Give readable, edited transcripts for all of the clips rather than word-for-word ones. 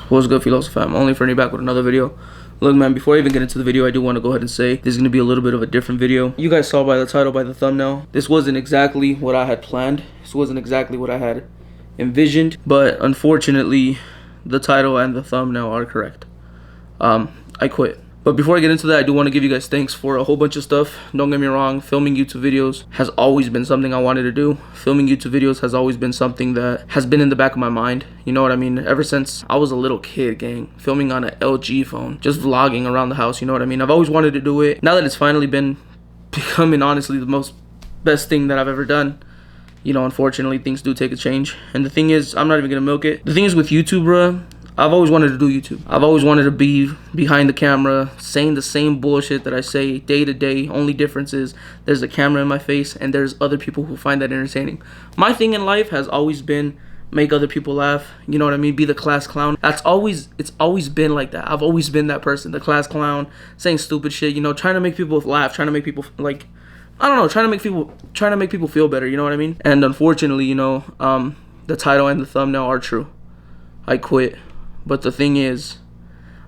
What's good, Philos fam? Only Fernie back with another video. Look, man, before I even get into the video, I do want to go ahead and say this is going to be a little bit of a different video. You guys saw by the title, by the thumbnail, this wasn't exactly what I had planned. This wasn't exactly what I had envisioned, but unfortunately, the title and the thumbnail are correct. I quit. But before I get into that, I do want to give you guys thanks for a whole bunch of stuff. Don't get me wrong, filming YouTube videos has always been something I wanted to do. Filming YouTube videos has always been something that has been in the back of my mind. You know what I mean? Ever since I was a little kid, gang. Filming on an LG phone. Just vlogging around the house, you know what I mean? I've always wanted to do it. Now that it's finally been becoming, honestly, the most best thing that I've ever done, you know, unfortunately, things do take a change. And the thing is, I'm not even going to milk it. The thing is with YouTube, bruh, I've always wanted to do YouTube. I've always wanted to be behind the camera, saying the same bullshit that I say day to day. Only difference is there's a camera in my face and there's other people who find that entertaining. My thing in life has always been make other people laugh. You know what I mean? Be the class clown. It's always been like that. I've always been that person, the class clown, saying stupid shit, you know, trying to make people laugh, trying to make people like, I don't know, trying to make people feel better, you know what I mean? And unfortunately, you know, the title and the thumbnail are true. I quit. But the thing is,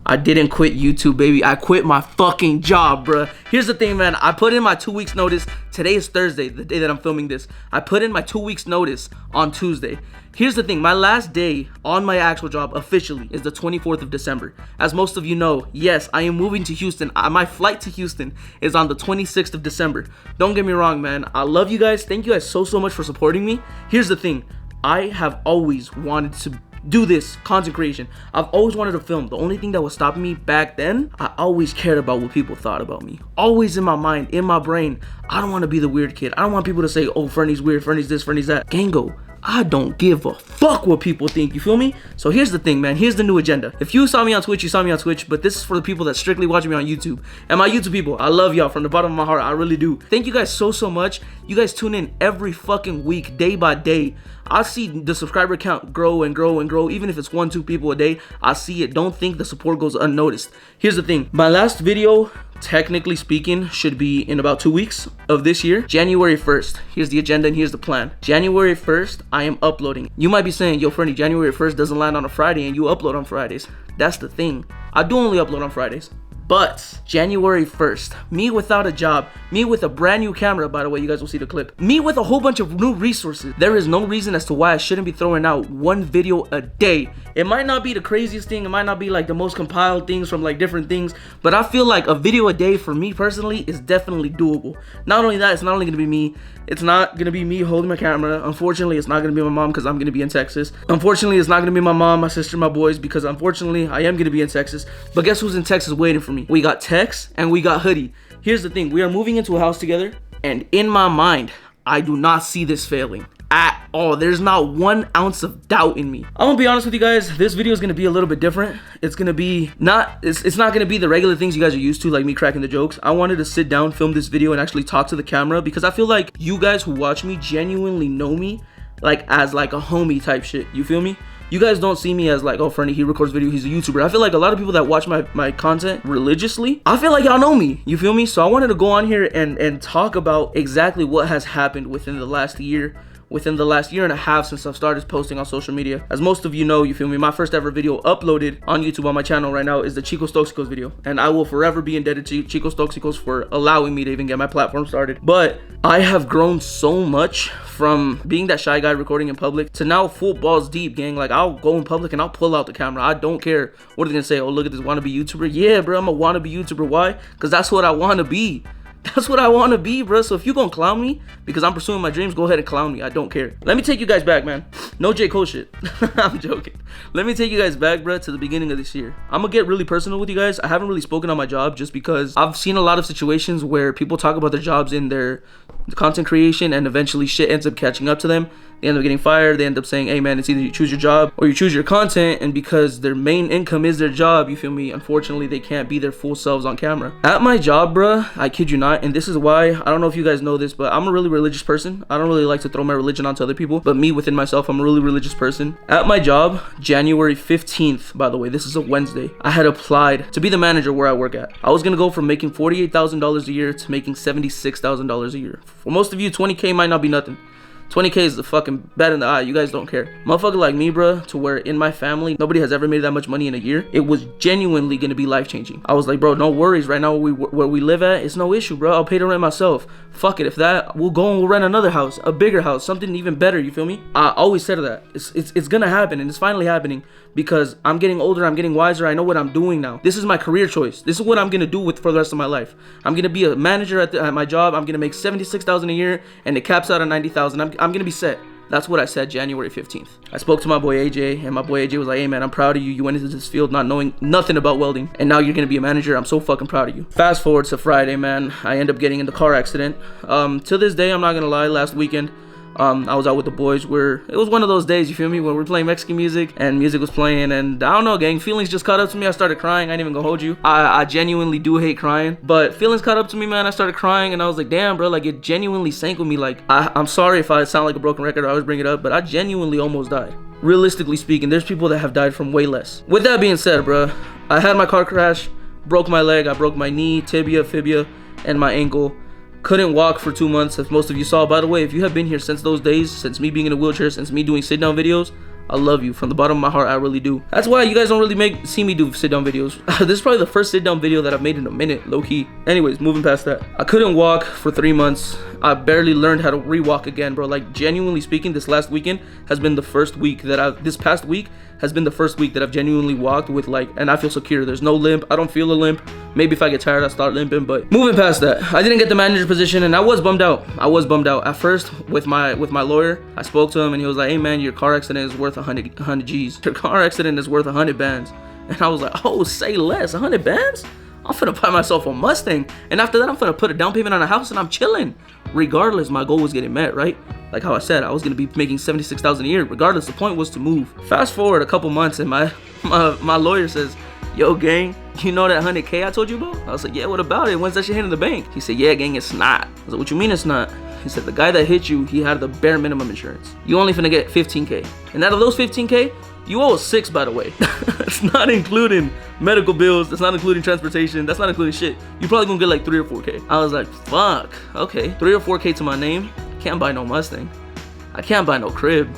I didn't quit YouTube, baby. I quit my fucking job, bruh. Here's the thing, man. I put in my 2 weeks notice. Today is Thursday, the day that I'm filming this. I put in my 2 weeks notice on Tuesday. Here's the thing. My last day on my actual job officially is the 24th of December. As most of you know, yes, I am moving to Houston. My flight to Houston is on the 26th of December. Don't get me wrong, man. I love you guys. Thank you guys so much for supporting me. Here's the thing. I have always wanted to do this content creation. I've always wanted to film. The only thing that was stopping me back then, I always cared about what people thought about me. Always in my mind, in my brain, I don't want to be the weird kid. I don't want people to say, oh, Fernie's weird, Fernie's this, Fernie's that. Gango, I don't give a fuck what people think, you feel me? So here's the thing, man. Here's the new agenda. If you saw me on Twitch, you saw me on Twitch, but this is for the people that strictly watch me on YouTube. And my YouTube people, I love y'all from the bottom of my heart. I really do. Thank you guys so much. You guys tune in every fucking week, day by day. I see the subscriber count grow and grow and grow. Even if it's 1-2 people a day, I see it. Don't think the support goes unnoticed. Here's the thing. My last video, technically speaking, should be in about 2 weeks of this year, January 1st. Here's the agenda and here's the plan. January 1st, I am uploading. You might be saying, yo, Fernie, January 1st doesn't land on a Friday and you upload on Fridays. That's the thing. I do only upload on Fridays. But January 1st, me without a job, me with a brand new camera, by the way, you guys will see the clip, me with a whole bunch of new resources. There is no reason as to why I shouldn't be throwing out one video a day. It might not be the craziest thing, it might not be like the most compiled things from like different things, but I feel like a video a day for me personally is definitely doable. Not only that, it's not only gonna be me, it's not gonna be me holding my camera. Unfortunately, it's not gonna be my mom because I'm gonna be in Texas. Unfortunately, it's not gonna be my mom, my sister, my boys, because unfortunately I am gonna be in Texas. But guess who's in Texas waiting for me? We got Tex and we got Hoodie. Here's the thing, we are moving into a house together, and in my mind, I do not see this failing at all. There's not 1 ounce of doubt in me. I'm gonna be honest with you guys, this video is gonna be a little bit different. It's gonna be it's not gonna be the regular things you guys are used to, like me cracking the jokes. I wanted to sit down, film this video, and actually talk to the camera because I feel like you guys who watch me genuinely know me like as like a homie type shit. You feel me? You guys don't see me as like, oh, Fernie, he records video, he's a YouTuber. I feel like a lot of people that watch my content religiously, I feel like y'all know me, you feel me? So I wanted to go on here and talk about exactly what has happened within the last year and a half since I've started posting on social media. As most of you know, you feel me, my first ever video uploaded on YouTube on my channel right now is the Chicos Toxicos video. And I will forever be indebted to Chicos Toxicos for allowing me to even get my platform started. But I have grown so much from being that shy guy recording in public to now full balls deep, gang. Like, I'll go in public and I'll pull out the camera. I don't care what they're gonna say. Oh, look at this wannabe YouTuber. Yeah, bro, I'm a wannabe YouTuber. Why? Because that's what I want to be. That's what I want to be, bro. So if you gonna clown me because I'm pursuing my dreams, go ahead and clown me. I don't care. Let me take you guys back, man. No J. Cole shit. I'm joking. Let me take you guys back, bro, to the beginning of this year. I'm gonna get really personal with you guys. I haven't really spoken on my job just because I've seen a lot of situations where people talk about their jobs in their content creation and eventually shit ends up catching up to them. They end up getting fired. They end up saying, hey man, it's either you choose your job or you choose your content, and because their main income is their job, you feel me, unfortunately they can't be their full selves on camera. At my job, bruh, I kid you not, and this is why, I don't know if you guys know this, but I'm a really religious person. I don't really like to throw my religion onto other people, but me within myself, I'm a really religious person. At my job, January 15th, by the way, this is a Wednesday, I had applied to be the manager where I work at. I was gonna go from making $48,000 a year to making $76,000 a year. For most of you, 20K might not be nothing. 20K is the fucking bat in the eye. You guys don't care. Motherfucker like me, bro, to where in my family, nobody has ever made that much money in a year. It was genuinely gonna be life-changing. I was like, bro, no worries. Right now where we live at, it's no issue, bro. I'll pay the rent myself. Fuck it. If that, we'll go and we'll rent another house, a bigger house, something even better, you feel me? I always said that. It's gonna happen, and it's finally happening because I'm getting older, I'm getting wiser, I know what I'm doing now. This is my career choice. This is what I'm gonna do for the rest of my life. I'm gonna be a manager at my job. I'm gonna make $76,000 a year, and it caps out at $90,000. I'm gonna be set. That's what I said January 15th. I spoke to my boy AJ, and my boy AJ was like, hey man, I'm proud of you. You went into this field not knowing nothing about welding, and now you're gonna be a manager. I'm so fucking proud of you. Fast forward to Friday, man. I end up getting in the car accident. To this day, I'm not gonna lie, last weekend, I was out with the boys. It was one of those days, you feel me, where we're playing Mexican music and music was playing, and I don't know, gang, feelings just caught up to me. I started crying. I ain't even gonna hold you. I genuinely do hate crying, but feelings caught up to me, man. I started crying, and I was like, damn, bro, like it genuinely sank with me. Like I'm sorry if I sound like a broken record. I always bring it up, but I genuinely almost died. Realistically speaking, there's people that have died from way less. With that being said, bro, I had my car crash, broke my leg, I broke my knee, tibia, fibia, and my ankle. Couldn't walk for 2 months, as most of you saw. By the way, if you have been here since those days, since me being in a wheelchair, since me doing sit-down videos, I love you. From the bottom of my heart, I really do. That's why you guys don't really see me do sit-down videos. This is probably the first sit-down video that I've made in a minute, low-key. Anyways, moving past that. I couldn't walk for 3 months. I barely learned how to re-walk again, bro. Like, genuinely speaking, this last weekend has been the first week that this past week has been the first week that I've genuinely walked with, like, and I feel secure. There's no limp. I don't feel a limp. Maybe if I get tired, I start limping, but moving past that, I didn't get the manager position, and I was bummed out. At first, with my lawyer, I spoke to him, and he was like, hey man, your car accident is worth 100 G's. Your car accident is worth 100 bands. And I was like, oh, say less. 100 bands? I'm finna buy myself a Mustang, and after that, I'm finna put a down payment on a house, and I'm chilling. Regardless, my goal was getting met, right? Like how I said, I was gonna be making $76,000 a year. Regardless, the point was to move. Fast forward a couple months, and my lawyer says, yo, gang, you know that 100K I told you about? I was like, yeah, what about it? When's that shit hitting the bank? He said, yeah, gang, it's not. I was like, what you mean it's not? He said, the guy that hit you, he had the bare minimum insurance. You only finna get 15K. And out of those 15K, you owe 6, by the way. It's not including medical bills. That's not including transportation. That's not including shit. You probably gonna get like 3 or 4K. I was like, fuck, okay. 3 or 4K to my name. Can't buy no Mustang. I can't buy no crib.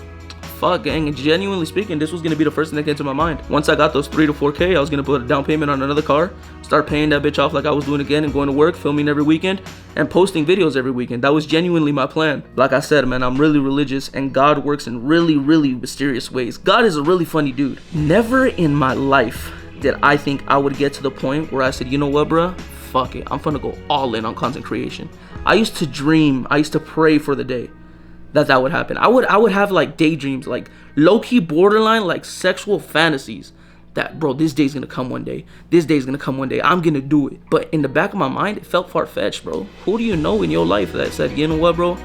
Fuck, gang, and genuinely speaking, this was gonna be the first thing that came to my mind. Once I got those 3 to 4K, I was gonna put a down payment on another car, start paying that bitch off like I was doing again, and going to work, filming every weekend, and posting videos every weekend. That was genuinely my plan. Like I said, man, I'm really religious, and God works in really, really mysterious ways. God is a really funny dude. Never in my life did I think I would get to the point where I said, you know what, bruh? Fuck it, I'm gonna go all in on content creation. I used to dream, I used to pray for the day that would happen. I would have like daydreams, like low-key borderline like sexual fantasies that, bro, this day's gonna come one day. This day's gonna come one day. I'm gonna do it. But in the back of my mind, it felt far-fetched, bro. Who do you know in your life that said, you know what, bro?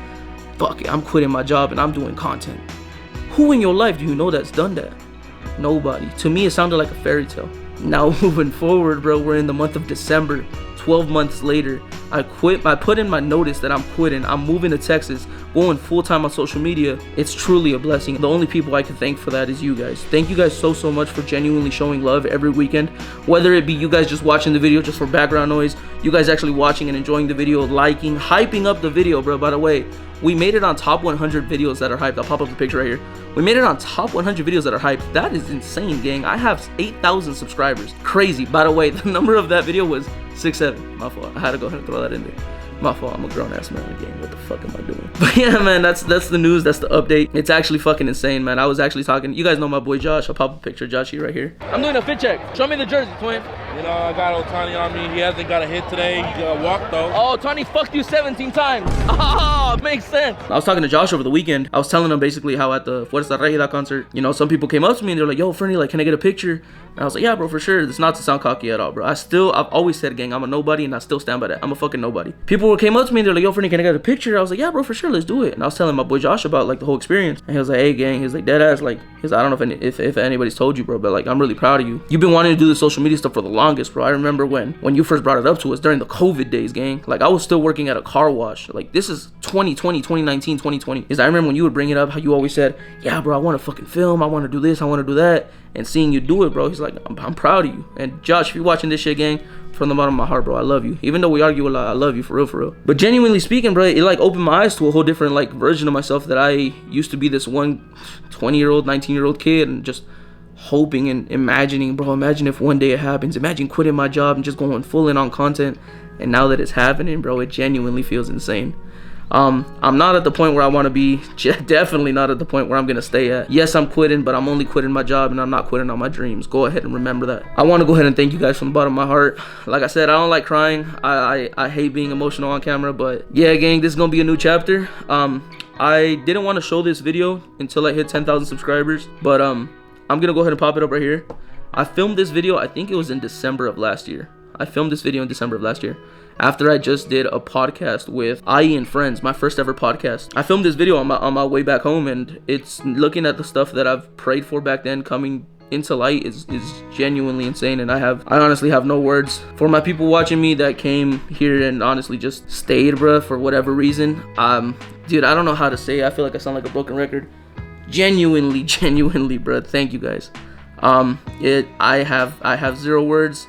Fuck it, I'm quitting my job and I'm doing content. Who in your life do you know that's done that? Nobody. To me, it sounded like a fairy tale. Now moving forward, bro, we're in the month of December. 12 months later, I quit. I put in my notice that I'm quitting. I'm moving to Texas, going full-time on social media. It's truly a blessing. The only people I can thank for that is you guys. Thank you guys so much for genuinely showing love every weekend. Whether it be you guys just watching the video just for background noise, you guys actually watching and enjoying the video, liking, hyping up the video, bro. By the way, we made it on top 100 videos that are hyped. I'll pop up the picture right here. We made it on top 100 videos that are hyped. That is insane, gang. I have 8,000 subscribers. Crazy. By the way, the number of that video was 6'7". My fault. I had to go ahead and throw that in there. My fault. I'm a grown-ass man in the game. What the fuck am I doing? But yeah, man, that's the news. That's the update. It's actually fucking insane, man. I was actually talking. You guys know my boy Josh. I'll pop a picture of Joshy right here. I'm doing a fit check. Show me the jersey, twin. You know, I got Otani on me. He hasn't got a hit today. He got a walk, though. Oh, Otani fucked you 17 times. Oh, makes sense. I was talking to Josh over the weekend. I was telling him basically how at the Fuerza Regida concert, you know, some people came up to me and they're like, yo, Fernie, like, can I get a picture? And I was like, yeah, bro, for sure. It's not to sound cocky at all, bro. I've always said, gang, I'm a nobody, and I still stand by that. I'm a fucking nobody. People came up to me and they're like, yo, Fernie, can I get a picture? I was like, yeah, bro, for sure, let's do it. And I was telling my boy Josh about like the whole experience, and he was like, hey, gang, he's like, dead ass, like, I don't know if anybody's told you, bro, but like, I'm really proud of you. You've been wanting to do the social media stuff for the longest, bro. I remember when you first brought it up to us during the COVID days, gang. Like, I was still working at a car wash. Like, this is 2020, 2019, 2020. Is I remember when you would bring it up, how you always said, yeah, bro, I want to fucking film. I want to do this. I want to do that. and seeing you do it, bro. He's like, I'm proud of you. And Josh, if you're watching this shit, gang, from the bottom of my heart, bro, I love you. Even though we argue a lot, I love you for real, for real. But genuinely speaking, bro, it like opened my eyes to a whole different like version of myself, that I used to be this one 20-year-old, 19-year-old kid, and just hoping and imagining, bro, imagine if one day it happens. Imagine quitting my job and just going full in on content. And now that it's happening, bro, it genuinely feels insane. I'm not at the point where I want to be. Definitely not at the point where I'm gonna stay at. Yes, I'm quitting, but I'm only quitting my job, and I'm not quitting on my dreams. Go ahead and remember that. I want to go ahead and thank you guys from the bottom of my heart. Like I said, I don't like crying. I hate being emotional on camera, but yeah, gang, this is gonna be a new chapter. I didn't want to show this video until I hit 10,000 subscribers, but I'm gonna go ahead and pop it up right here. I filmed this video, I think it was in December of last year. After I just did a podcast with IE and friends, my first ever podcast. I filmed this video on my way back home, and it's looking at the stuff that I've prayed for back then coming into light is genuinely insane. And I honestly have no words for my people watching me that came here and honestly just stayed, bruh, for whatever reason. Dude, I don't know how to say it. I feel like I sound like a broken record. Genuinely, bruh, thank you guys. I have zero words.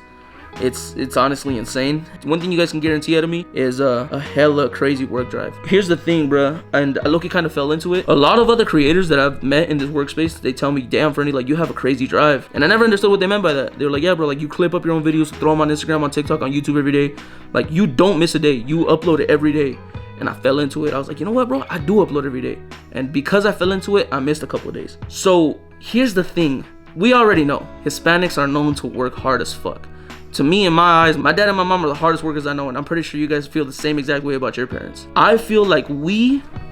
It's honestly insane. One thing you guys can guarantee out of me is a hella crazy work drive. Here's the thing, bruh, and I low-key kind of fell into it. A lot of other creators that I've met in this workspace, they tell me, damn, Fernie, like, you have a crazy drive. And I never understood what they meant by that. They were like, yeah, bro, like, you clip up your own videos, throw them on Instagram, on TikTok, on YouTube every day. Like, you don't miss a day. You upload it every day. And I fell into it. I was like, you know what, bro? I do upload every day. And because I fell into it, I missed a couple of days. So here's the thing. We already know Hispanics are known to work hard as fuck. To me, in my eyes, my dad and my mom are the hardest workers I know, and I'm pretty sure you guys feel the same exact way about your parents. I feel like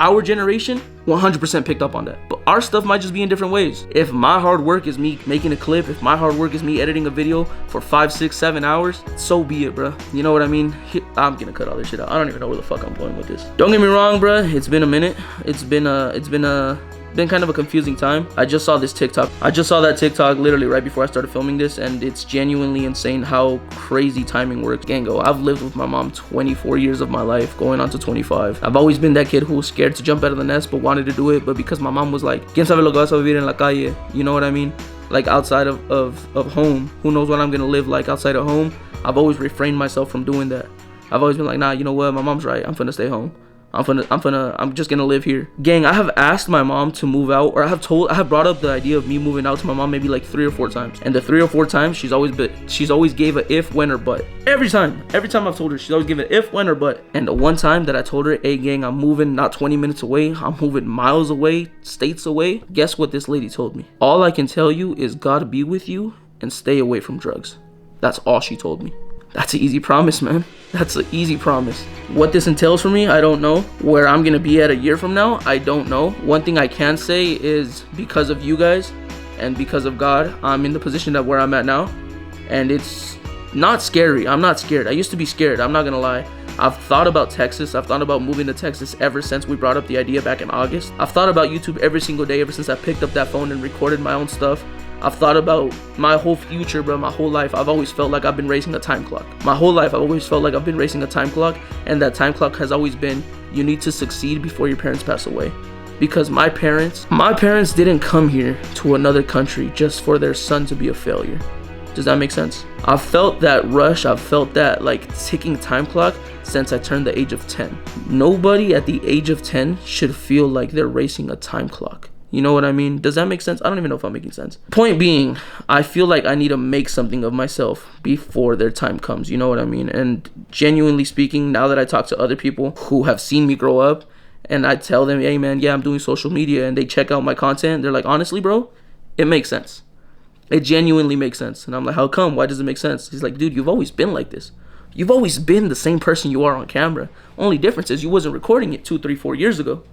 our generation, 100% picked up on that. But our stuff might just be in different ways. If my hard work is me making a clip, if my hard work is me editing a video for 5, 6, 7 hours, so be it, bro. You know what I mean? I'm gonna cut all this shit out. I don't even know where the fuck I'm going with this. Don't get me wrong, bro. It's been a minute. It's been kind of a confusing time. I just saw this TikTok. I just saw that TikTok literally right before I started filming this, and it's genuinely insane how crazy timing works. Gango, I've lived with my mom 24 years of my life, going on to 25. I've always been that kid who was scared to jump out of the nest but wanted to do it, but because my mom was like, ¿Quién sabe lo que vas a vivir en la calle? You know what I mean? Like, outside of home, who knows what I'm gonna live like outside of home? I've always refrained myself from doing that. I've always been like, nah, you know what? My mom's right. I'm finna stay home. I'm just gonna live here. Gang, I have asked my mom to move out, or I have brought up the idea of me moving out to my mom maybe like 3 or 4 times. And the 3 or 4 times, she's always gave a if, when, or but. Every time I've told her, she's always given if, when, or but. And the one time that I told her, hey gang, I'm moving not 20 minutes away, I'm moving miles away, states away. Guess what this lady told me? All I can tell you is God be with you and stay away from drugs. That's all she told me. That's an easy promise, man. That's an easy promise. What this entails for me, I don't know. Where I'm gonna be at a year from now, I don't know. One thing I can say is because of you guys and because of God, I'm in the position that where I'm at now. And it's not scary. I'm not scared. I used to be scared. I'm not gonna lie. I've thought about Texas. I've thought about moving to Texas ever since we brought up the idea back in August. I've thought about YouTube every single day ever since I picked up that phone and recorded my own stuff. I've thought about my whole future, bro, my whole life. I've always felt like I've been racing a time clock. My whole life, I've always felt like I've been racing a time clock, and that time clock has always been, you need to succeed before your parents pass away. Because my parents didn't come here to another country just for their son to be a failure. Does that make sense? I've felt that rush, I've felt that like ticking time clock since I turned the age of 10. Nobody at the age of 10 should feel like they're racing a time clock. You know what I mean? Does that make sense? I don't even know if I'm making sense. Point being, I feel like I need to make something of myself before their time comes. You know what I mean? And genuinely speaking, now that I talk to other people who have seen me grow up, and I tell them, hey man, yeah, I'm doing social media, and they check out my content, they're like, honestly, bro, it makes sense. It genuinely makes sense. And I'm like, how come? Why does it make sense? He's like, dude, you've always been like this. You've always been the same person you are on camera. Only difference is you wasn't recording it 2, 3, 4 years ago.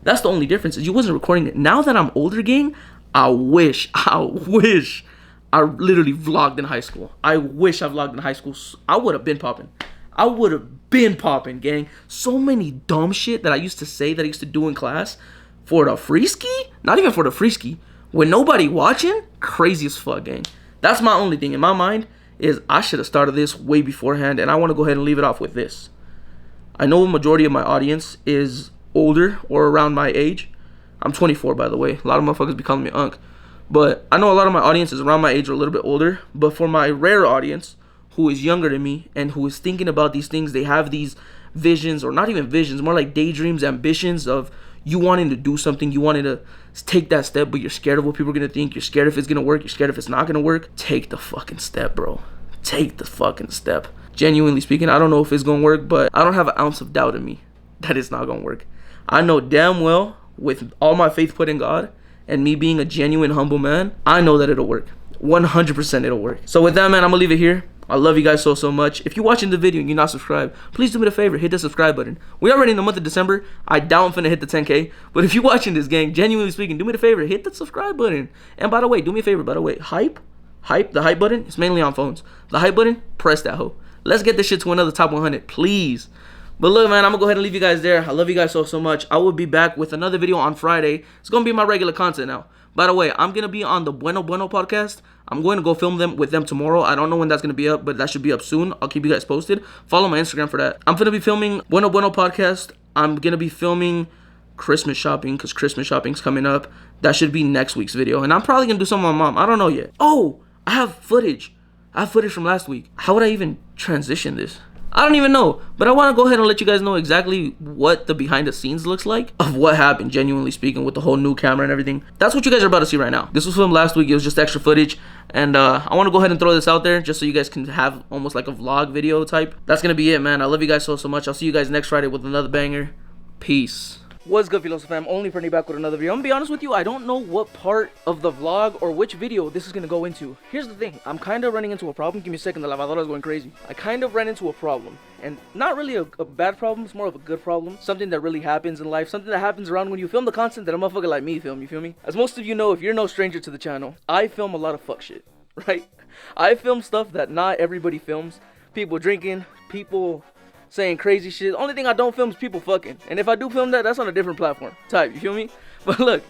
That's the only difference, is you wasn't recording it. Now that I'm older, gang, I wish I literally vlogged in high school. I wish I vlogged in high school. I would have been popping. Gang. So many dumb shit that I used to say, that I used to do in class for the free ski. Not even for the free ski. With nobody watching, crazy as fuck, gang. That's my only thing in my mind, is I should have started this way beforehand, and I want to go ahead and leave it off with this. I know a majority of my audience is older or around my age. I'm 24, by the way. A lot of motherfuckers be calling me Unc. But I know a lot of my audience is around my age or a little bit older. But for my rare audience who is younger than me and who is thinking about these things, they have these visions, or not even visions, more like daydreams, ambitions of you wanting to do something, you wanting to take that step, but you're scared of what people are gonna think, you're scared if it's gonna work, you're scared if it's not gonna work. Take the fucking step, bro. Take the fucking step. Genuinely speaking, I don't know if it's gonna work, but I don't have an ounce of doubt in me that it's not gonna work. I know damn well, with all my faith put in God and me being a genuine humble man, I know that it'll work. 100% it'll work. So with that, man, I'm gonna leave it here. I love you guys so much. If you're watching the video and you're not subscribed, please do me a favor, hit the subscribe button. We already in the month of December. I doubt I'm finna hit the 10K, but if you're watching this, gang, genuinely speaking, do me a favor, hit the subscribe button. And by the way, do me a favor, by the way, the hype button, it's mainly on phones. The hype button, press that hoe. Let's get this shit to another top 100, please. But look, man, I'm gonna go ahead and leave you guys there. I love you guys so much. I will be back with another video on Friday. It's gonna be my regular content now. By the way, I'm gonna be on the Bueno podcast. I'm going to go film them with them tomorrow. I don't know when that's gonna be up, but that should be up soon. I'll keep you guys posted. Follow my Instagram for that. I'm gonna be filming Bueno podcast. I'm gonna be filming Christmas shopping because Christmas shopping's coming up. That should be next week's video. And I'm probably gonna do something with my mom. I don't know yet. Oh, I have footage. I have footage from last week. How would I even transition this? I don't even know, but I want to go ahead and let you guys know exactly what the behind the scenes looks like of what happened, genuinely speaking, with the whole new camera and everything. That's what you guys are about to see right now. This was filmed last week. It was just extra footage, and I want to go ahead and throw this out there just so you guys can have almost like a vlog video type. That's going to be it, man. I love you guys so much. I'll see you guys next Friday with another banger. Peace. What's good, Philosophy fam? Only Fernie back with another video. I'm gonna be honest with you, I don't know what part of the vlog or which video this is gonna go into. Here's the thing, I'm kind of running into a problem. Give me a second, the lavadora is going crazy. I kind of ran into a problem, and not really a bad problem, it's more of a good problem. Something that really happens in life, something that happens around when you film the content that a motherfucker like me film, you feel me? As most of you know, if you're no stranger to the channel, I film a lot of fuck shit, right? I film stuff that not everybody films. People drinking, people saying crazy shit. Only thing I don't film is people fucking. And if I do film that, that's on a different platform type, you feel me? But look,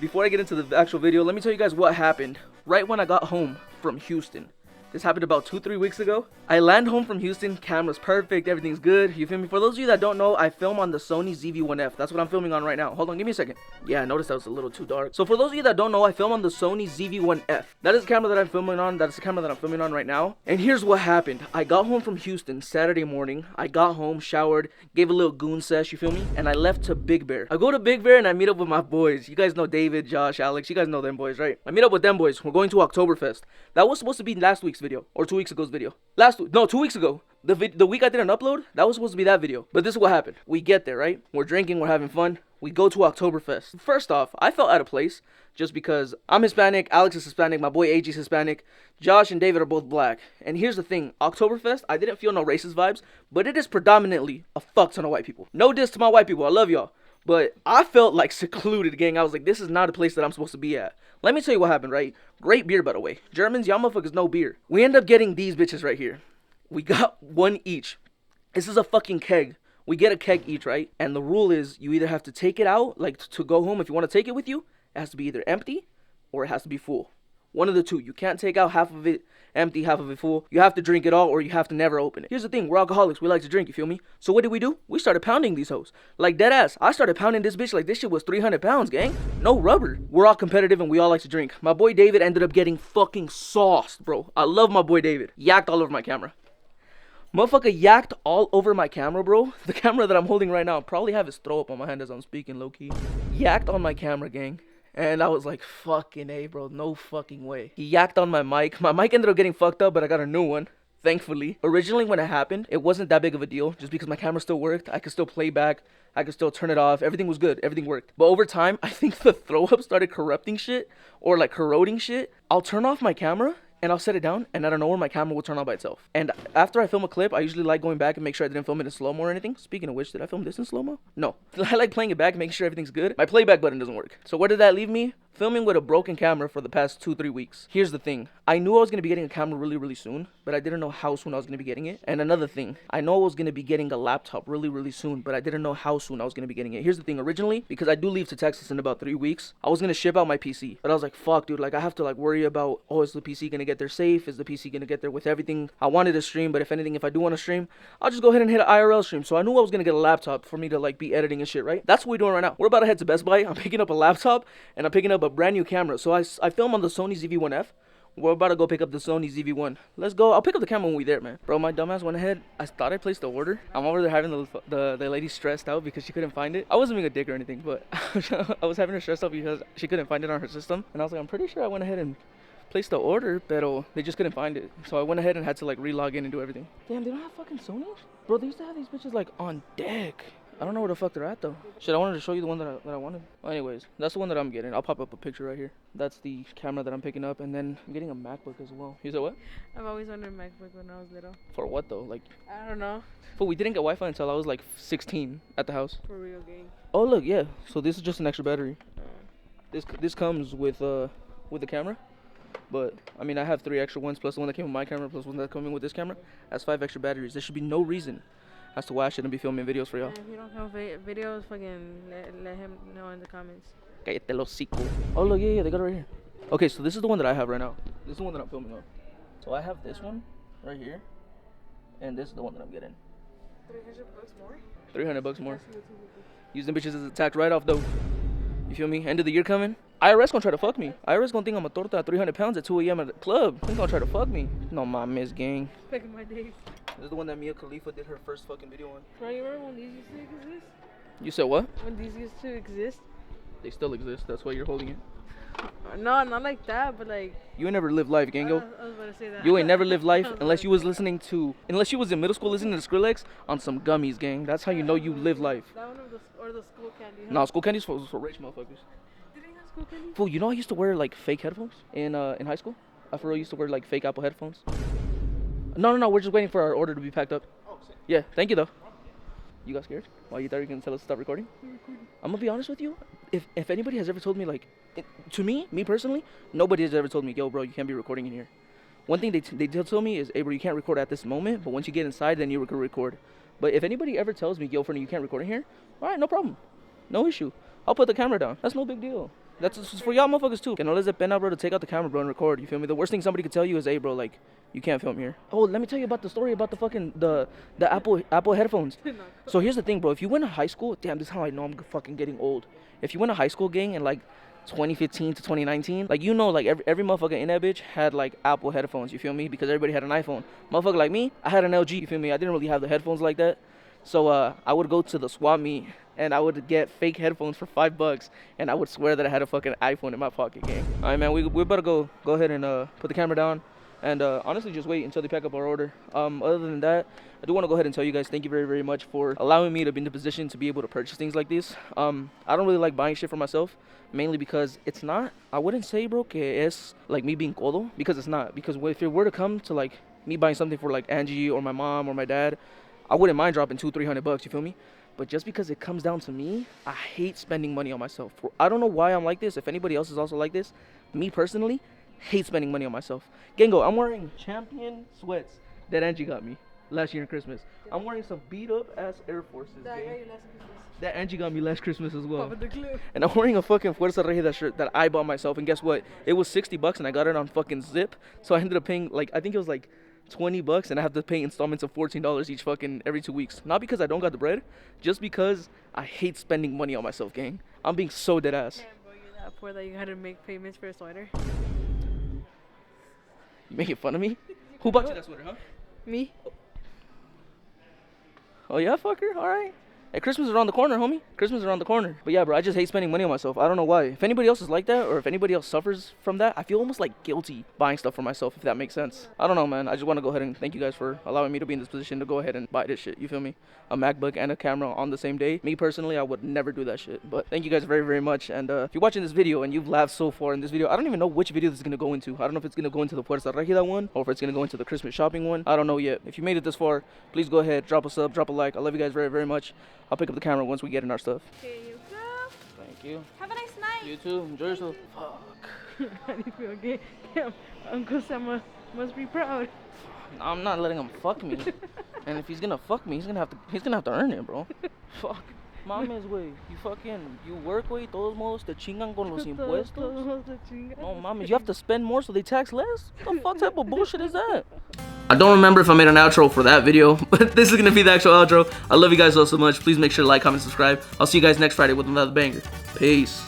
before I get into the actual video, let me tell you guys what happened right when I got home from Houston. This happened about 2-3 weeks ago. I land home from Houston, camera's perfect, everything's good, you feel me? For those of you that don't know, I film on the Sony ZV-1F. That's what I'm filming on right now. Hold on, give me a second. Yeah, I noticed that was a little too dark. So for those of you that don't know, I film on the Sony ZV-1F. That is the camera that I'm filming on. That is the camera that I'm filming on right now. And here's what happened. I got home from Houston Saturday morning. I got home, showered, gave a little goon sesh, you feel me? And I left to Big Bear. I go to Big Bear and I meet up with my boys. You guys know David, Josh, Alex. You guys know them boys, right? I meet up with them boys. We're going to Oktoberfest. That was supposed to be last week's video, or 2 weeks ago's video. 2 weeks ago. The week I didn't upload, that was supposed to be that video. But this is what happened. We get there, right? We're drinking, we're having fun. We go to Oktoberfest. First off, I felt out of place just because I'm Hispanic, Alex is Hispanic, my boy AG is Hispanic, Josh and David are both black. And here's the thing, Oktoberfest, I didn't feel no racist vibes, but it is predominantly a fuck ton of white people. No diss to my white people, I love y'all. But I felt like secluded, gang. I was like, this is not a place that I'm supposed to be at. Let me tell you what happened, right? Great beer, by the way. Germans, y'all motherfuckers know beer. We end up getting these bitches right here. We got one each. This is a fucking keg. We get a keg each, right? And the rule is you either have to take it out, like to go home. If you want to take it with you, it has to be either empty or it has to be full. One of the two. You can't take out half of it empty, half of it full. You have to drink it all or you have to never open it. Here's the thing, we're alcoholics. We like to drink, you feel me? So what did we do? We started pounding these hoes. Like dead ass. I started pounding this bitch like this shit was 300 pounds, gang. No rubber. We're all competitive and we all like to drink. My boy David ended up getting fucking sauced, bro. I love my boy David. Yacked all over my camera. Motherfucker yacked all over my camera, bro. The camera that I'm holding right now, I'll probably have his throw up on my hand as I'm speaking, low-key. Yacked on my camera, gang. And I was like, fucking A, bro. No fucking way. He yacked on my mic. My mic ended up getting fucked up, but I got a new one. Thankfully. Originally, when it happened, it wasn't that big of a deal. Just because my camera still worked. I could still play back. I could still turn it off. Everything was good. Everything worked. But over time, I think the throw-up started corrupting shit. Or like corroding shit. I'll turn off my camera. And I'll set it down, and I don't know where my camera will turn on by itself. And after I film a clip, I usually like going back and make sure I didn't film it in slow-mo or anything. Speaking of which, did I film this in slow-mo? No. I like playing it back, making sure everything's good. My playback button doesn't work. So where did that leave me? Filming with a broken camera for the past 2-3 weeks. Here's the thing. I knew I was going to be getting a camera really soon, but I didn't know how soon I was going to be getting it. And another thing, I know I was going to be getting a laptop really soon, but I didn't know how soon I was going to be getting it. Here's the thing. Originally, because I do leave to Texas in about 3 weeks, I was going to ship out my PC. But I was like, fuck, dude. Like, I have to like worry about, oh, is the PC going to get there safe? Is the PC going to get there with everything? I wanted to stream, but if anything, if I do want to stream, I'll just go ahead and hit an IRL stream. So I knew I was going to get a laptop for me to like be editing and shit, right? That's what we're doing right now. We're about to head to Best Buy. I'm picking up a laptop, and I'm picking up up a brand new camera. So I film on the Sony ZV-1F. We're about to go pick up the Sony ZV-1. Let's go. I'll pick up the camera when we there, man. Bro, my dumbass went ahead. I thought I placed the order. I'm over there having the lady stressed out because she couldn't find it. I wasn't being a dick or anything, but I was having her stressed out because she couldn't find it on her system. And I was like, I'm pretty sure I went ahead and placed the order, but they just couldn't find it. So I went ahead and had to like re-log in and do everything. Damn, they don't have fucking Sonys? Bro, they used to have these bitches like on deck. I don't know where the fuck they're at though. Shit, I wanted to show you the one that I wanted. Well, anyways, that's the one that I'm getting. I'll pop up a picture right here. That's the camera that I'm picking up, and then I'm getting a MacBook as well. You said what? I've always wanted a MacBook when I was little. For what though? Like, I don't know. But we didn't get Wi-Fi until I was like 16 at the house. For real gang. Oh look, yeah. So this is just an extra battery. This comes with the camera. But I mean, I have 3 extra ones plus the one that came with my camera plus one that's coming with this camera. That's 5 extra batteries. There should be no reason as to why I shouldn't be filming videos for y'all. If you don't have videos, fucking let him know in the comments. Cállate el hocico. Oh look, yeah, they got it right here. Okay, so this is the one that I have right now. This is the one that I'm filming on. So I have this one right here, and this is the one that I'm getting. $300 more? $300 more. Use them bitches as a tax write-off though. You feel me? End of the year coming. IRS gonna try to fuck me. IRS gonna think I'm a torta at 300 pounds at 2 a.m. at the club. They gonna try to fuck me. No, my miss gang. Back in my days. This is the one that Mia Khalifa did her first fucking video on. Bro, you remember when these used to exist? You said what? When these used to exist? They still exist. That's why you're holding it. No, not like that, but like... You ain't never lived life, Gango. I was about to say that. You ain't never lived life unless you was listening to... Unless you was in middle school listening to Skrillex on some gummies, gang. That's how you know you live life. That one or the school candy, huh? No, school candy's for rich motherfuckers. Did they have school candy? Fool, you know I used to wear like fake headphones in high school? I for real used to wear like fake Apple headphones. No, we're just waiting for our order to be packed up. Oh, yeah, thank you though. You got scared? Why, you thought you were gonna tell us to stop recording? I'm gonna be honest with you. If anybody has ever told me like, to me personally, nobody has ever told me, yo bro, you can't be recording in here. One thing they tell me is, hey bro, you can't record at this moment, but once you get inside, then you can record. But if anybody ever tells me, yo, Fernie, you can't record in here, all right, no problem, no issue. I'll put the camera down. That's no big deal. That's for y'all motherfuckers too. Que no les dé pena, bro, to take out the camera, bro, and record. You feel me? The worst thing somebody could tell you is, hey, bro, like, you can't film here. Oh, let me tell you about the story about the fucking the Apple headphones. So here's the thing, bro. If you went to high school, damn, this is how I know I'm fucking getting old. If you went to high school, gang, in like 2015 to 2019, like, you know, like every motherfucker in that bitch had like Apple headphones. You feel me? Because everybody had an iPhone. Motherfucker like me, I had an LG. You feel me? I didn't really have the headphones like that. So I would go to the swap meet and I would get fake headphones for $5, and I would swear that I had a fucking iPhone in my pocket, gang. All right, man, we better go ahead and put the camera down, and honestly just wait until they pack up our order. Other than that, I do want to go ahead and tell you guys thank you very, very much for allowing me to be in the position to be able to purchase things like this. I don't really like buying shit for myself, mainly because it's not, I wouldn't say, bro, que es like me being codo, because it's not. Because if it were to come to like me buying something for like Angie or my mom or my dad, I wouldn't mind dropping $200-300, you feel me? But just because it comes down to me, I hate spending money on myself. I don't know why I'm like this. If anybody else is also like this, me personally, hate spending money on myself. Gango, I'm wearing Champion sweats that Angie got me last year in Christmas. I'm wearing some beat up ass Air Forces. That Angie got me last Christmas as well. And I'm wearing a fucking Fuerza Regida shirt that I bought myself. And guess what? It was $60 and I got it on fucking Zip. So I ended up paying like, I think it was like $20, and I have to pay installments of $14 each fucking every 2 weeks. Not because I don't got the bread, just because I hate spending money on myself, gang. I'm being so dead ass. Damn, bro, you're that poor that you had to make payments for a sweater. You making fun of me? Who bought you that sweater, huh? Me? Oh yeah, fucker? Alright. Hey, Christmas is around the corner, homie. Christmas is around the corner. But yeah, bro, I just hate spending money on myself. I don't know why. If anybody else is like that, or if anybody else suffers from that, I feel almost like guilty buying stuff for myself, if that makes sense. I don't know, man. I just want to go ahead and thank you guys for allowing me to be in this position to go ahead and buy this shit. You feel me? A MacBook and a camera on the same day. Me personally, I would never do that shit. But thank you guys very, very much. And if you're watching this video and you've laughed so far in this video, I don't even know which video this is going to go into. I don't know if it's going to go into the Fuerza Regida one, or if it's going to go into the Christmas shopping one. I don't know yet. If you made it this far, please go ahead, drop a sub, drop a like. I love you guys very, very much. I'll pick up the camera once we get in our stuff. Here you go. Thank you. Have a nice night. You too. Enjoy yourself. Fuck. How do you feel, okay? Damn, Uncle Sam must be proud. I'm not letting him fuck me. And if he's gonna fuck me, he's gonna have to earn it, bro. Fuck. Mames, güey. You work, güey. Todos modos te chingan con los impuestos. No, mames. You have to spend more so they tax less? What the fuck type of bullshit is that? I don't remember if I made an outro for that video, but this is gonna be the actual outro. I love you guys all so much. Please make sure to like, comment, subscribe. I'll see you guys next Friday with another banger. Peace.